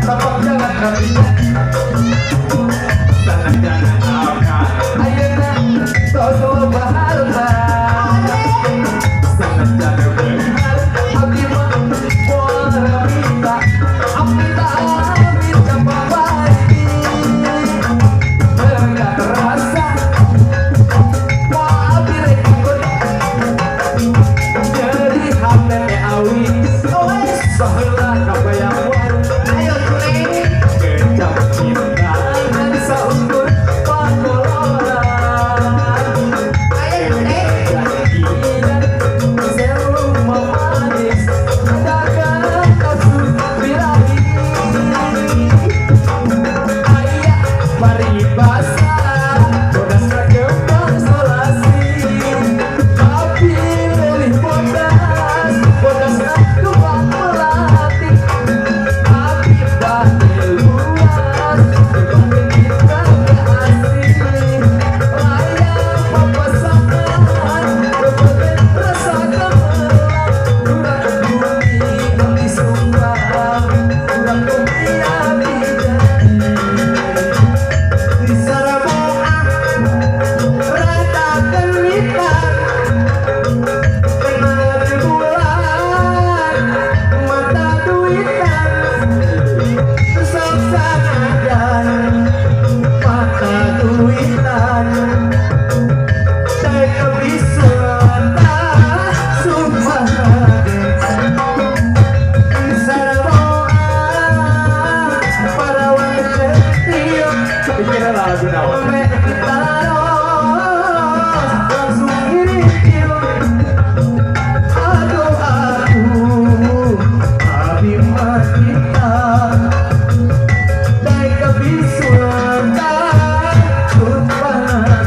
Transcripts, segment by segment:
Tapak jangan kabinda Tangan jangan akan Ayeuna Todo bahalna Sangat jangan benar Abdi mah Moal minta Minta minta pembali Enggak terasa Moal direktur Jadi hamilnya awis Saheula kabayawan Ayo kuring Kecap cinta Dan saukur pangoloran Ayo kuring Jadian Seru memanis Dagang kasus birahi Ayah paribasa Bodas kagembang solasi Tapi lelih bodas Bodas tukang melatih Tapi dah luas Dibanding kita gak asing Layang papasangan Berbagai rasa gemelang Kurang bumi kami sumbang Kurang dunia bidani Di Saraboah Rata gelitan Kenal di bulan Mata duitan Sok sanajan Mata duitan Saya kebisuan Sumpah Di Saraboah Para wanita Pikirnya lagu naon Langsung ngirim Aduh Abi mah kita Dai kebisuan Sumpah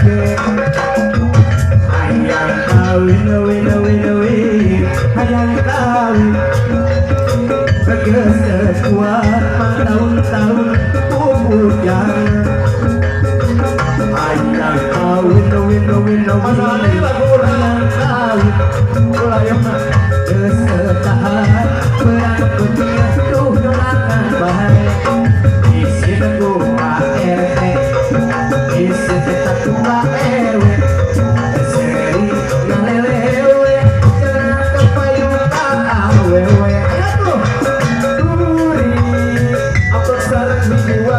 Hayang kawin Hayang kawin Beges kuat tahun-tahun pupujang Hayang kawin Masalah ini lagu hayang kawin Ulayang kesetahan Perang dunia tuh dolangan baik Isi nunggu Pak RT Isi kita tuh Pak RT